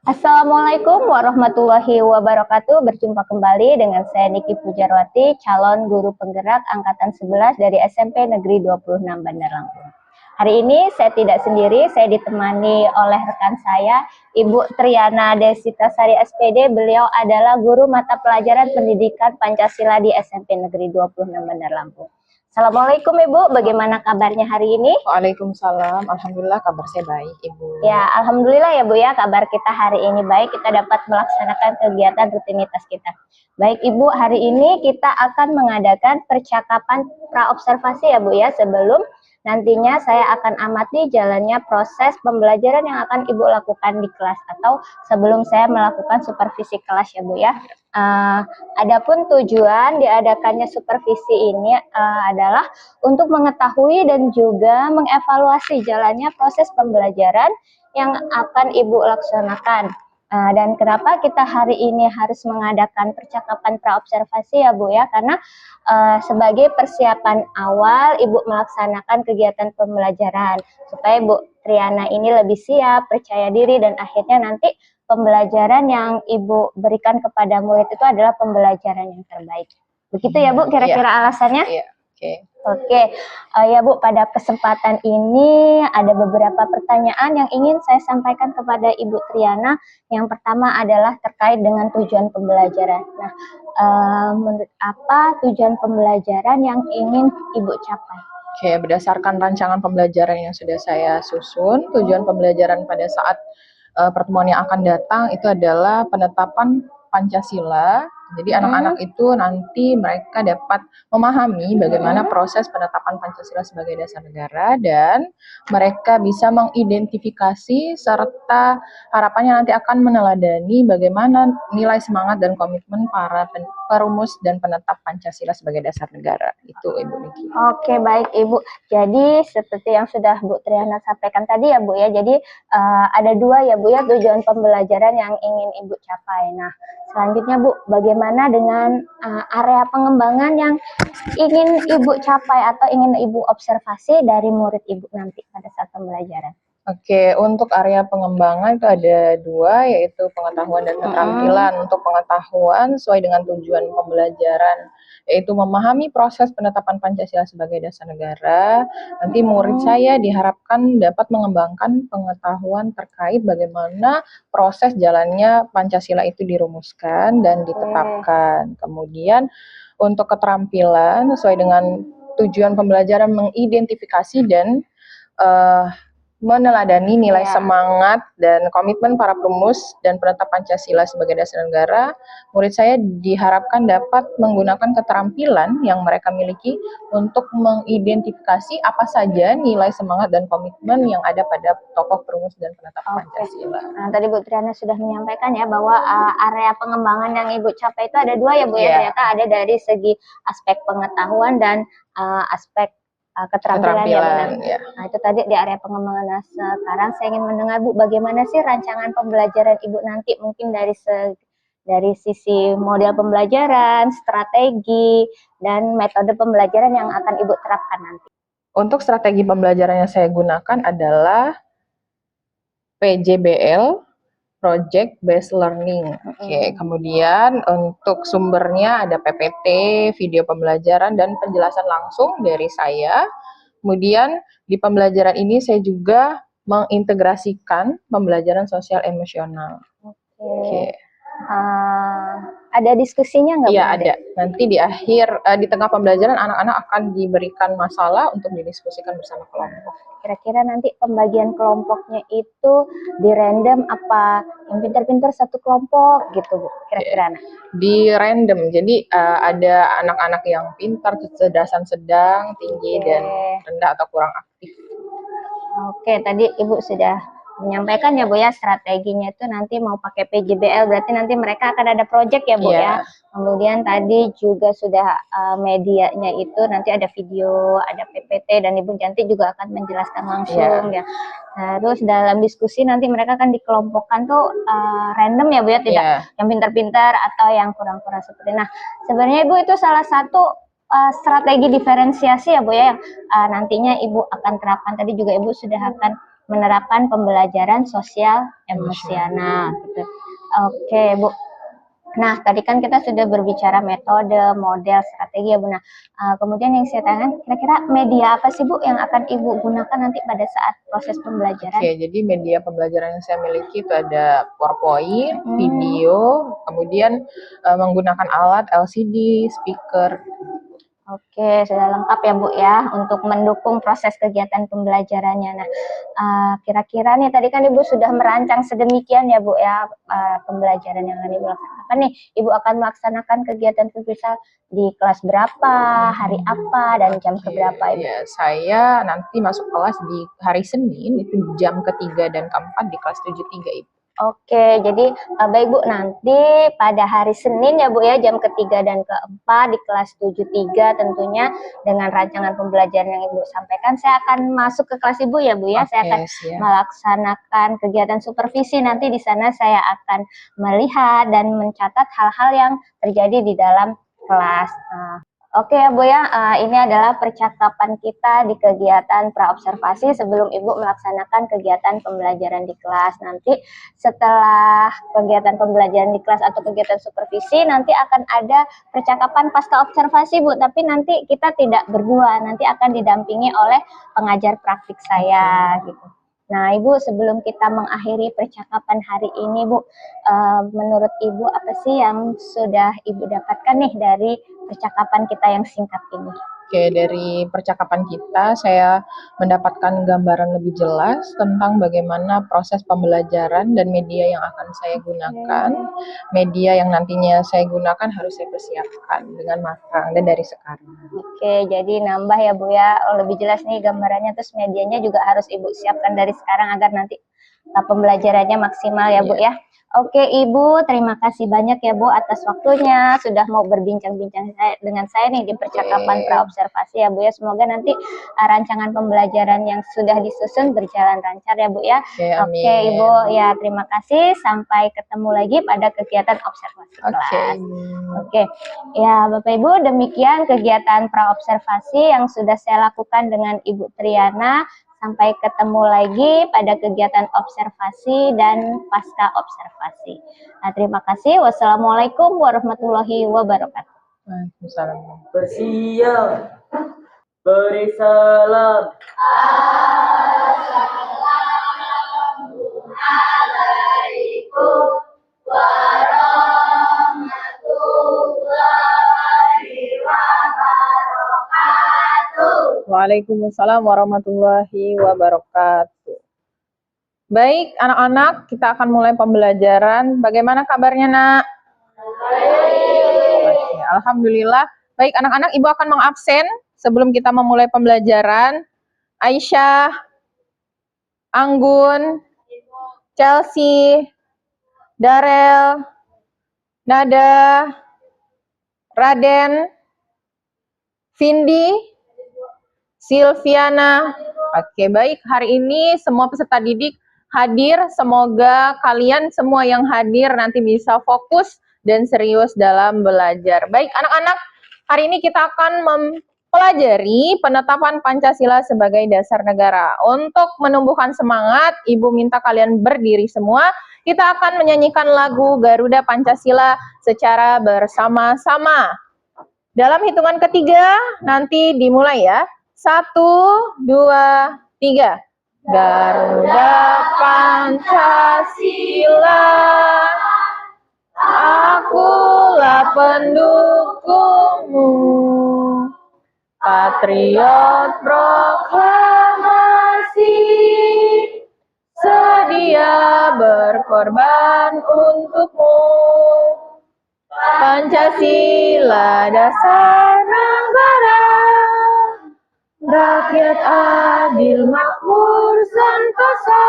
Assalamualaikum warahmatullahi wabarakatuh. Berjumpa kembali dengan saya Niki Pujarwati, calon guru penggerak angkatan 11 dari SMP Negeri 26 Bandar Lampung. Hari ini saya tidak sendiri, saya ditemani oleh rekan saya, Ibu Triana Desitasari SPD. Beliau adalah guru mata pelajaran pendidikan Pancasila di SMP Negeri 26 Bandar Lampung. Assalamualaikum Ibu, bagaimana kabarnya hari ini? Waalaikumsalam, alhamdulillah kabar saya baik Ibu. Ya, alhamdulillah ya Bu ya, kabar kita hari ini baik, kita dapat melaksanakan kegiatan rutinitas kita. Baik Ibu, hari ini kita akan mengadakan percakapan praobservasi ya Bu ya, sebelum nantinya saya akan amati jalannya proses pembelajaran yang akan Ibu lakukan di kelas atau sebelum saya melakukan supervisi kelas ya Bu ya. Adapun tujuan diadakannya supervisi ini adalah untuk mengetahui dan juga mengevaluasi jalannya proses pembelajaran yang akan Ibu laksanakan. Dan kenapa kita hari ini harus mengadakan percakapan praobservasi ya Bu ya, karena sebagai persiapan awal Ibu melaksanakan kegiatan pembelajaran supaya Bu Triana ini lebih siap, percaya diri, dan akhirnya nanti pembelajaran yang Ibu berikan kepada murid itu adalah pembelajaran yang terbaik. Begitu ya Bu kira-kira alasannya? Iya, oke. Oke, ya Bu, pada kesempatan ini ada beberapa pertanyaan yang ingin saya sampaikan kepada Ibu Triana. Yang pertama adalah terkait dengan tujuan pembelajaran. Nah, menurut apa tujuan pembelajaran yang ingin Ibu capai? Oke, berdasarkan rancangan pembelajaran yang sudah saya susun, tujuan pembelajaran pada saat pertemuan yang akan datang itu adalah penetapan Pancasila. Jadi anak-anak itu nanti mereka dapat memahami bagaimana proses penetapan Pancasila sebagai dasar negara dan mereka bisa mengidentifikasi serta harapannya nanti akan meneladani bagaimana nilai semangat dan komitmen para perumus dan penetap Pancasila sebagai dasar negara. Itu Ibu Niki. Oke, baik Ibu. Jadi seperti yang sudah Bu Triana sampaikan tadi ya Bu ya, jadi ada dua ya Bu ya tujuan pembelajaran yang ingin Ibu capai. Nah, selanjutnya Bu, bagaimana dengan area pengembangan yang ingin Ibu capai atau ingin Ibu observasi dari murid Ibu nanti pada saat pembelajaran? Oke, untuk area pengembangan itu ada dua, yaitu pengetahuan dan keterampilan. Untuk pengetahuan sesuai dengan tujuan pembelajaran, yaitu memahami proses penetapan Pancasila sebagai dasar negara. Nanti murid saya diharapkan dapat mengembangkan pengetahuan terkait bagaimana proses jalannya Pancasila itu dirumuskan dan ditetapkan. Kemudian untuk keterampilan sesuai dengan tujuan pembelajaran mengidentifikasi dan meneladani nilai semangat dan komitmen para perumus dan penetap Pancasila sebagai dasar negara. Murid saya diharapkan dapat menggunakan keterampilan yang mereka miliki untuk mengidentifikasi apa saja nilai semangat dan komitmen yang ada pada tokoh perumus dan penetap Pancasila. Nah, tadi Bu Triana sudah menyampaikan ya bahwa area pengembangan yang Ibu capai itu ada dua ya Bu ya, ternyata ada dari segi aspek pengetahuan dan aspek keterampilan ya benar. Ya. Nah, itu tadi di area pengembangan. Nah, sekarang saya ingin mendengar Bu, bagaimana sih rancangan pembelajaran Ibu nanti, mungkin dari sisi model pembelajaran, strategi, dan metode pembelajaran yang akan Ibu terapkan nanti. Untuk strategi pembelajaran yang saya gunakan adalah PJBL, Project Based Learning. Oke, kemudian untuk sumbernya ada PPT, video pembelajaran, dan penjelasan langsung dari saya. Kemudian di pembelajaran ini saya juga mengintegrasikan pembelajaran sosial emosional. Oke. Ada diskusinya nggak? Iya, ada. Nanti di tengah pembelajaran anak-anak akan diberikan masalah untuk didiskusikan bersama kelompok. Kira-kira nanti pembagian kelompoknya itu di random apa yang pintar-pintar satu kelompok gitu Bu? Kira-kira? Di random, jadi ada anak-anak yang pintar, kecerdasan sedang, tinggi, dan rendah atau kurang aktif. Oke, tadi Ibu sudah menyampaikan ya Bu ya, strateginya itu nanti mau pakai PJBL, berarti nanti mereka akan ada project ya Bu ya. Kemudian tadi juga sudah medianya itu nanti ada video, ada PPT, dan Ibu Janti juga akan menjelaskan langsung ya. Terus dalam diskusi nanti mereka akan dikelompokkan tuh random ya Bu ya, tidak yang pintar-pintar atau yang kurang-kurang seperti. Nah, sebenarnya Ibu itu salah satu strategi diferensiasi ya Bu ya, yang nantinya Ibu akan terapkan. Tadi juga Ibu sudah akan menerapkan pembelajaran sosial emosional gitu. Oke, Bu. Nah, tadi kan kita sudah berbicara metode, model, strategi ya Bu. Nah, kemudian yang saya tanyakan, kira-kira media apa sih Bu yang akan Ibu gunakan nanti pada saat proses pembelajaran? Oke, jadi media pembelajaran yang saya miliki itu ada PowerPoint, video, kemudian menggunakan alat LCD, speaker. Oke, sudah lengkap ya Bu ya untuk mendukung proses kegiatan pembelajarannya. Nah, kira-kira nih tadi kan Ibu sudah merancang sedemikian ya Bu ya pembelajaran yang akan Ibu laksanakan nih. Ibu akan melaksanakan kegiatan misal di kelas berapa, hari apa, dan jam keberapa Ibu? Ya, saya nanti masuk kelas di hari Senin itu jam ketiga dan keempat di kelas 73 Ibu. Oke, jadi baik Bu, nanti pada hari Senin ya Bu ya, jam ketiga dan keempat di kelas 73 tentunya dengan rancangan pembelajaran yang Ibu sampaikan, saya akan masuk ke kelas Ibu ya Bu ya, saya akan melaksanakan kegiatan supervisi, nanti di sana saya akan melihat dan mencatat hal-hal yang terjadi di dalam kelas. Oke ya Bu ya, ini adalah percakapan kita di kegiatan praobservasi sebelum Ibu melaksanakan kegiatan pembelajaran di kelas. Nanti setelah kegiatan pembelajaran di kelas atau kegiatan supervisi, nanti akan ada percakapan pasca observasi Bu, tapi nanti kita tidak berdua, nanti akan didampingi oleh pengajar praktik saya gitu. Nah Ibu, sebelum kita mengakhiri percakapan hari ini Bu, menurut Ibu apa sih yang sudah Ibu dapatkan nih dari percakapan kita yang singkat ini? Oke, dari percakapan kita saya mendapatkan gambaran lebih jelas tentang bagaimana proses pembelajaran dan media yang akan saya gunakan. Media yang nantinya saya gunakan harus saya persiapkan dengan matang dan dari sekarang. Oke, jadi nambah ya Bu ya, lebih jelas nih gambarannya, terus medianya juga harus Ibu siapkan dari sekarang agar nanti pembelajarannya maksimal ya Bu ya. Oke Ibu, terima kasih banyak ya Bu atas waktunya, sudah mau berbincang-bincang dengan saya nih di percakapan praobservasi ya Bu ya. Semoga nanti rancangan pembelajaran yang sudah disusun berjalan lancar ya Bu ya. Oke Ibu, ya terima kasih, sampai ketemu lagi pada kegiatan observasi kelas. Oke, ya Bapak Ibu, demikian kegiatan praobservasi yang sudah saya lakukan dengan Ibu Triana. Sampai ketemu lagi pada kegiatan observasi dan pasca observasi. Nah, terima kasih. Wassalamualaikum warahmatullahi wabarakatuh. Waalaikumsalam. Bersiap. Beri salam. Assalamualaikum warahmatullahi wabarakatuh. Waalaikumsalam warahmatullahi wabarakatuh. Baik, anak-anak, kita akan mulai pembelajaran. Bagaimana kabarnya, Nak? Baik. Alhamdulillah. Baik, anak-anak, Ibu akan mengabsen sebelum kita memulai pembelajaran. Aisyah, Anggun, Chelsea, Darel, Nada, Raden, Vindi, Silviana. Oke, baik. Hari ini semua peserta didik hadir. Semoga kalian semua yang hadir nanti bisa fokus dan serius dalam belajar. Baik, anak-anak, hari ini kita akan mempelajari penetapan Pancasila sebagai dasar negara. Untuk menumbuhkan semangat, Ibu minta kalian berdiri semua. Kita akan menyanyikan lagu Garuda Pancasila secara bersama-sama. Dalam hitungan ketiga, nanti dimulai ya. 1, 2, 3. Garuda Pancasila, akulah pendukungmu. Patriot proklamasi, sedia berkorban untukmu. Pancasila dasar negara, rakyat adil makmur sentosa,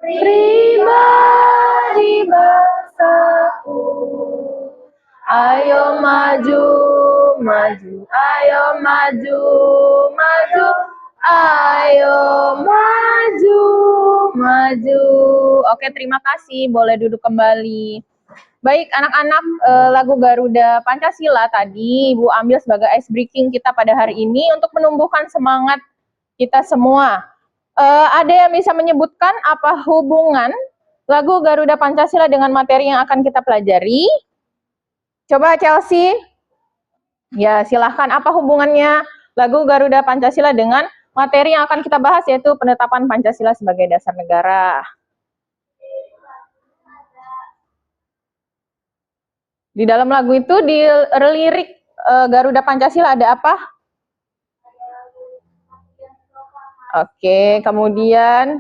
pribadi bangsaku. Ayo maju, maju, ayo maju, maju, ayo maju, maju. Oke, terima kasih. Boleh duduk kembali. Baik, anak-anak, lagu Garuda Pancasila tadi Ibu ambil sebagai ice breaking kita pada hari ini untuk menumbuhkan semangat kita semua. Ada yang bisa menyebutkan apa hubungan lagu Garuda Pancasila dengan materi yang akan kita pelajari? Coba Chelsea. Ya, silahkan. Apa hubungannya lagu Garuda Pancasila dengan materi yang akan kita bahas, yaitu penetapan Pancasila sebagai dasar negara? Di dalam lagu itu, di lirik Garuda Pancasila ada apa? Oke, kemudian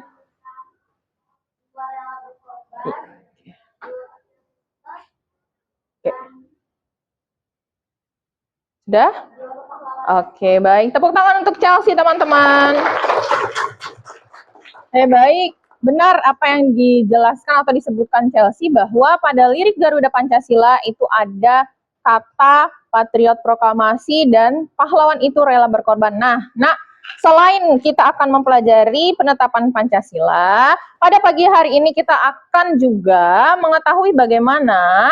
sudah? Oke, baik. Tepuk tangan untuk Chelsea, teman-teman. Baik. Benar apa yang dijelaskan atau disebutkan Chelsea, bahwa pada lirik Garuda Pancasila itu ada kata patriot proklamasi dan pahlawan itu rela berkorban. Nah, selain kita akan mempelajari penetapan Pancasila, pada pagi hari ini kita akan juga mengetahui bagaimana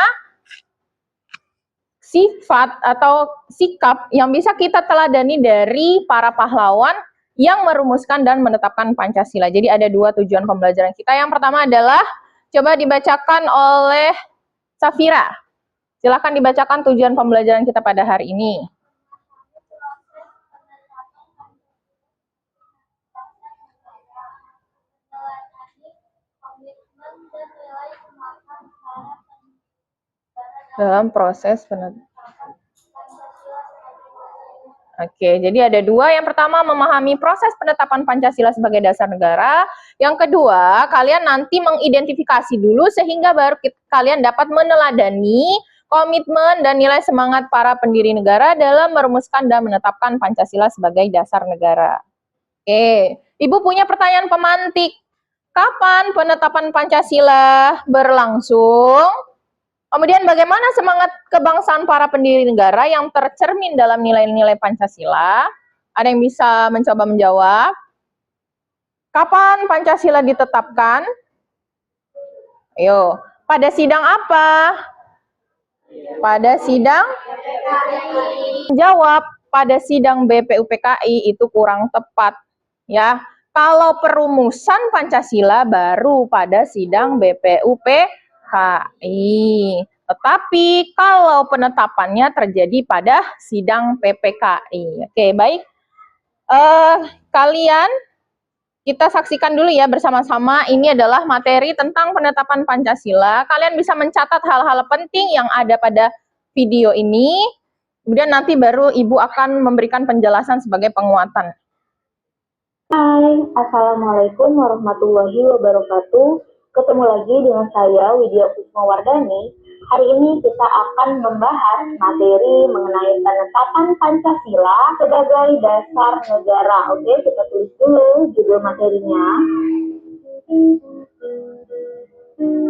sifat atau sikap yang bisa kita teladani dari para pahlawan yang merumuskan dan menetapkan Pancasila. Jadi ada dua tujuan pembelajaran kita. Yang pertama adalah coba dibacakan oleh Safira. Silakan dibacakan tujuan pembelajaran kita pada hari ini. Dalam proses penetapan. Oke, jadi ada dua. Yang pertama, memahami proses penetapan Pancasila sebagai dasar negara. Yang kedua, kalian nanti mengidentifikasi dulu sehingga baru kalian dapat meneladani komitmen dan nilai semangat para pendiri negara dalam merumuskan dan menetapkan Pancasila sebagai dasar negara. Oke, Ibu punya pertanyaan pemantik. Kapan penetapan Pancasila berlangsung? Kemudian bagaimana semangat kebangsaan para pendiri negara yang tercermin dalam nilai-nilai Pancasila? Ada yang bisa mencoba menjawab? Kapan Pancasila ditetapkan? Ayo, pada sidang apa? Pada sidang? Jawab, pada sidang BPUPKI itu kurang tepat. Ya, kalau perumusan Pancasila baru pada sidang BPUPKI. Tetapi kalau penetapannya terjadi pada sidang PPKI. Oke, baik. Kalian, kita saksikan dulu ya bersama-sama. Ini adalah materi tentang penetapan Pancasila. Kalian bisa mencatat hal-hal penting yang ada pada video ini. Kemudian nanti baru Ibu akan memberikan penjelasan sebagai penguatan. Hai, Assalamualaikum warahmatullahi wabarakatuh. Ketemu lagi dengan saya, Widya Kusmawardani. Hari ini kita akan membahas materi mengenai penetapan Pancasila sebagai dasar negara. Oke, kita tulis dulu judul materinya.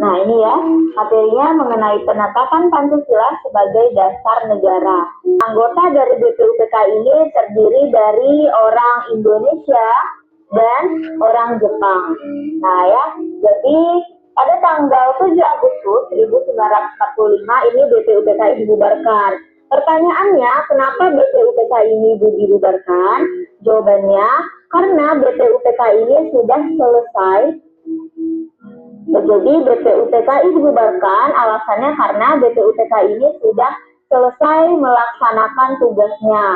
Nah, ini ya, materinya mengenai penetapan Pancasila sebagai dasar negara. Anggota dari BPUPKI ini terdiri dari orang Indonesia dan orang Jepang. Nah ya, jadi pada tanggal 7 Agustus 1945 ini BPUPKI dibubarkan. Pertanyaannya, kenapa BPUPKI ini dibubarkan? Jawabannya, karena BPUPKI ini sudah selesai. Jadi BPUPKI dibubarkan alasannya karena BPUPKI ini sudah selesai melaksanakan tugasnya.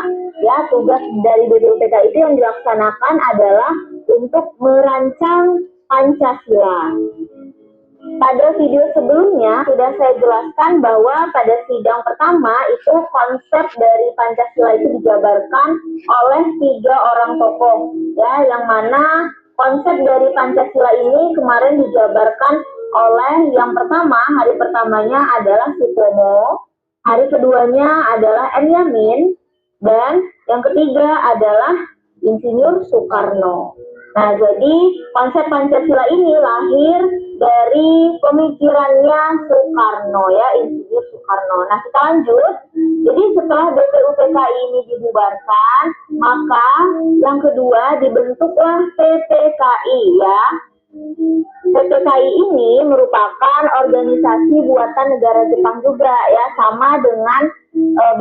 Ya, tugas dari BPUPKI itu yang dilaksanakan adalah untuk merancang Pancasila. Pada video sebelumnya sudah saya jelaskan bahwa pada sidang pertama itu konsep dari Pancasila itu dijabarkan oleh 3 orang tokoh, ya, yang mana konsep dari Pancasila ini kemarin dijabarkan oleh yang pertama, hari pertamanya adalah Sutomo, hari keduanya adalah M. Yamin, dan yang ketiga adalah Insinyur Soekarno. Nah, jadi konsep Pancasila ini lahir dari pemikirannya Soekarno, ya, Insinyur Soekarno. Nah, kita lanjut. Jadi setelah BPUPKI ini dibubarkan, maka yang kedua dibentuklah PPKI, ya. PPKI ini merupakan organisasi buatan negara Jepang juga, ya, sama dengan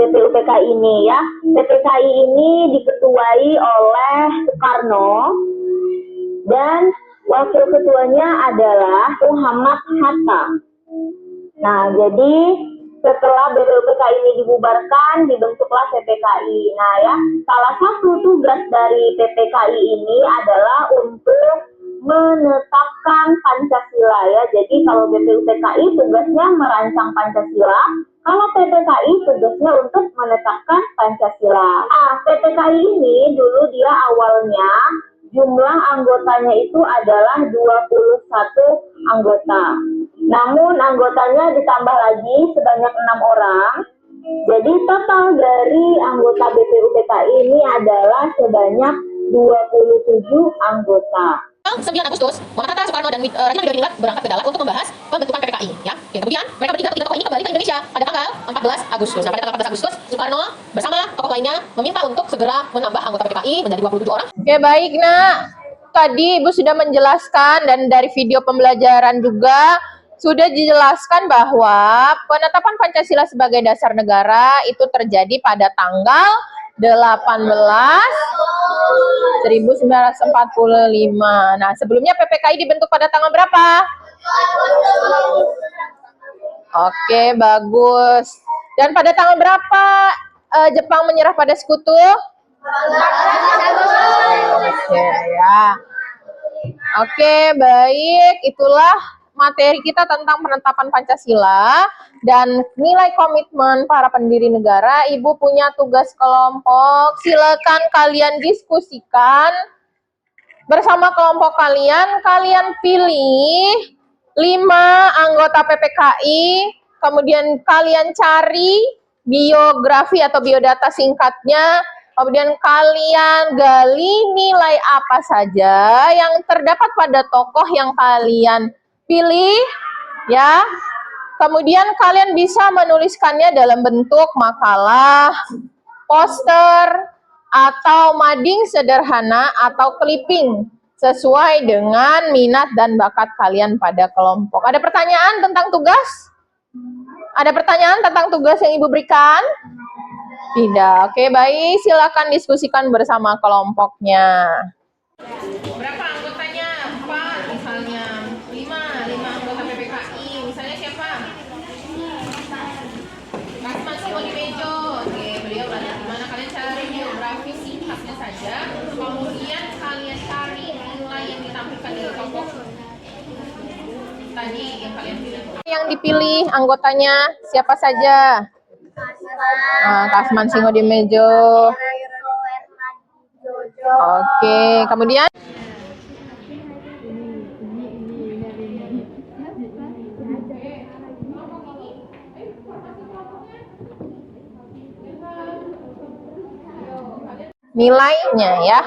BPUPKI ini, ya. PPKI ini diketuai oleh Soekarno. dan wakil ketuanya adalah Muhammad Hatta. Nah, jadi setelah BPUPKI ini dibubarkan, dibentuklah PPKI. Nah ya, salah satu tugas dari PPKI ini adalah untuk menetapkan Pancasila ya. Jadi kalau BPUPKI tugasnya merancang Pancasila, kalau PPKI tugasnya untuk menetapkan Pancasila. Nah, PPKI ini dulu dia awalnya jumlah anggotanya itu adalah 21 anggota. Namun anggotanya ditambah lagi sebanyak 6 orang. Jadi total dari anggota BPUPKI ini adalah sebanyak 27 anggota. 9 Agustus, Muhammad Hatta, Soekarno, dan Rajiman Widodiningrat berangkat ke Dallas untuk membahas pembentukan PPKI. Ya. Oke, kemudian mereka bertiga tokoh ini kembali ke Indonesia pada tanggal 14 Agustus. Nah, pada tanggal 14 Agustus, Soekarno bersama tokoh lainnya meminta untuk segera menambah anggota PPKI menjadi 27 orang. Oke, baik, Nak. Tadi Ibu sudah menjelaskan dan dari video pembelajaran juga sudah dijelaskan bahwa penetapan Pancasila sebagai dasar negara itu terjadi pada tanggal 18/1945. Nah, sebelumnya PPKI dibentuk pada tanggal berapa? Oke, bagus. Dan pada tanggal berapa Jepang menyerah pada Sekutu? Oke, ya. Oke, baik. Itulah materi kita tentang penetapan Pancasila dan nilai komitmen para pendiri negara. Ibu punya tugas kelompok. Silakan kalian diskusikan bersama kelompok kalian. Kalian pilih 5 anggota PPKI, kemudian kalian cari biografi atau biodata singkatnya, kemudian kalian gali nilai apa saja yang terdapat pada tokoh yang kalian pilih, ya. Kemudian kalian bisa menuliskannya dalam bentuk makalah, poster, atau mading sederhana atau clipping sesuai dengan minat dan bakat kalian pada kelompok. Ada pertanyaan tentang tugas? Ada pertanyaan tentang tugas yang Ibu berikan? Tidak. Oke, baik. Silakan diskusikan bersama kelompoknya. Berapa anggotanya? 4 misalnya. 5 anggota PPKI. Misalnya siapa? Kasman Singodimejo. Oke, beliau berada di mana? Kalian cari biografi singkatnya saja. Kemudian kalian cari nilai yang ditampilkan di kelompok tadi yang kalian pilih. Yang dipilih anggotanya siapa saja? Kasman Singodimejo. Oke, kemudian nilainya ya.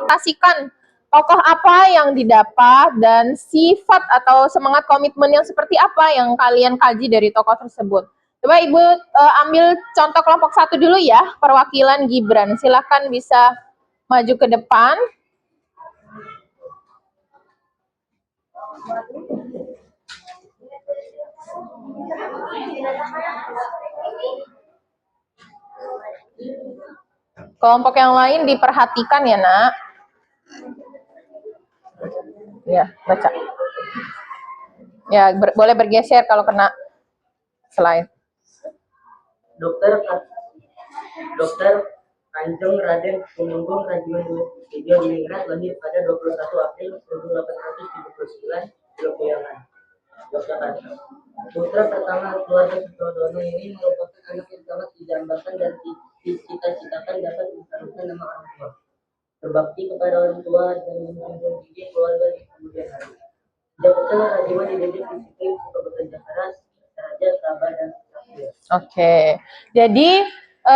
Pastikan tokoh apa yang didapat dan sifat atau semangat komitmen yang seperti apa yang kalian kaji dari tokoh tersebut. Coba Ibu ambil contoh kelompok 1 dulu ya, perwakilan Gibran. Silakan bisa maju ke depan. Kelompok yang lain diperhatikan ya, Nak. Ya, baca. Ya, boleh bergeser kalau kena slide. Dr. Kanjeng Raden Tumenggung Rajiman Widodiningrat lahir pada 21 April 1879 di Lokiangan, Yogyakarta. Putra pertama keluarga Sutrodono ini merupakan anak yang sangat didambakan dan dicita-citakan dapat mengharumkan nama orang tua, berbakti kepada orang tua dan menjunjung tinggi keluarga di kemudian hari. Sejak kecil Rajiman dididik disiplin untuk bekerja keras, saja sabar dan sabar. Oke, jadi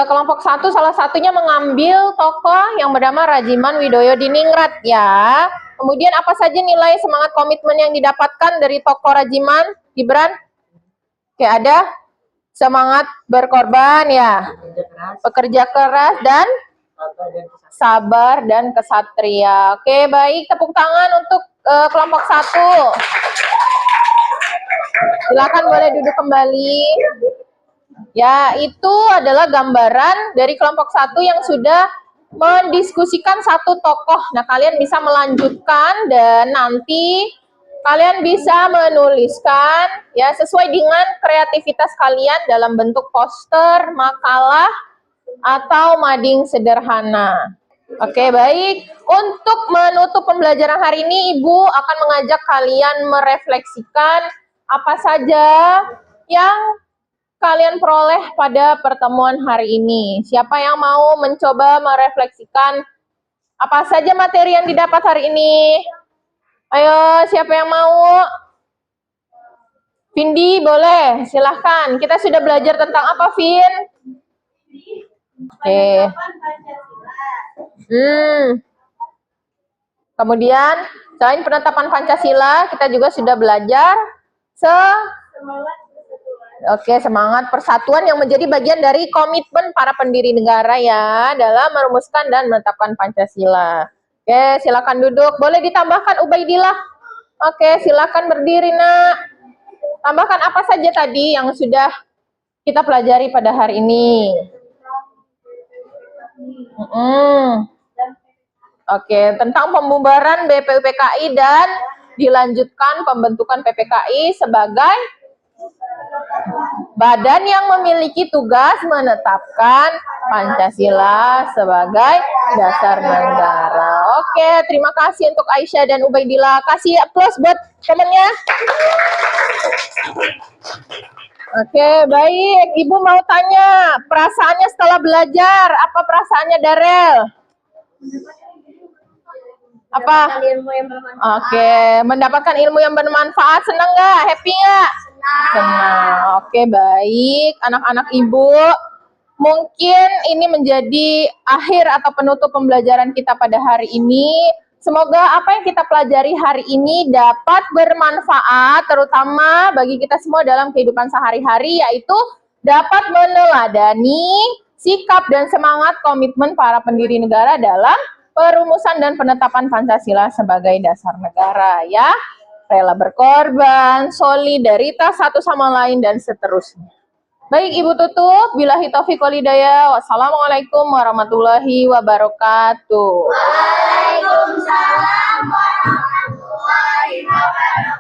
kelompok 1 salah satunya mengambil tokoh yang bernama Rajiman Widodiningrat ya. Kemudian apa saja nilai semangat komitmen yang didapatkan dari tokoh Rajiman, Gibran? Oke, ada semangat berkorban ya, pekerja keras dan sabar dan kesatria. Oke, baik, tepuk tangan untuk kelompok 1. Silakan boleh duduk kembali. Ya, itu adalah gambaran dari kelompok 1 yang sudah mendiskusikan satu tokoh. Nah, kalian bisa melanjutkan dan nanti kalian bisa menuliskan ya sesuai dengan kreativitas kalian dalam bentuk poster, makalah, atau mading sederhana. Oke, baik. Untuk menutup pembelajaran hari ini, Ibu akan mengajak kalian merefleksikan apa saja yang kalian peroleh pada pertemuan hari ini. Siapa yang mau mencoba merefleksikan apa saja materi yang didapat hari ini? Ayo, siapa yang mau? Vindi, boleh. Silahkan. Kita sudah belajar tentang apa, Vin? Oke. Kemudian, selain penetapan Pancasila, kita juga sudah belajar semangat persatuan yang menjadi bagian dari komitmen para pendiri negara ya dalam merumuskan dan menetapkan Pancasila. Oke, silakan duduk. Boleh ditambahkan Ubaidillah. Oke, silakan berdiri, Nak. Tambahkan apa saja tadi yang sudah kita pelajari pada hari ini. Oke, tentang pembubaran BPUPKI dan dilanjutkan pembentukan PPKI sebagai badan yang memiliki tugas menetapkan Pancasila sebagai dasar negara. Oke, terima kasih untuk Aisyah dan Ubaidillah. Kasih aplaus buat temennya. Oke, baik. Ibu mau tanya, perasaannya setelah belajar, apa perasaannya Darel? Apa? Oke, mendapatkan ilmu yang bermanfaat. Senang nggak? Happy nggak? Senang. Oke, baik. Anak-anak ibu, mungkin ini menjadi akhir atau penutup pembelajaran kita pada hari ini. Semoga apa yang kita pelajari hari ini dapat bermanfaat, terutama bagi kita semua dalam kehidupan sehari-hari, yaitu dapat meneladani sikap dan semangat komitmen para pendiri negara dalam perumusan dan penetapan Pancasila sebagai dasar negara, ya. Rela berkorban, solidaritas satu sama lain, dan seterusnya. Baik, Ibu tutup. Billahi taufiq wal hidayah. Wassalamualaikum warahmatullahi wabarakatuh. Waalaikumsalam warahmatullahi wabarakatuh.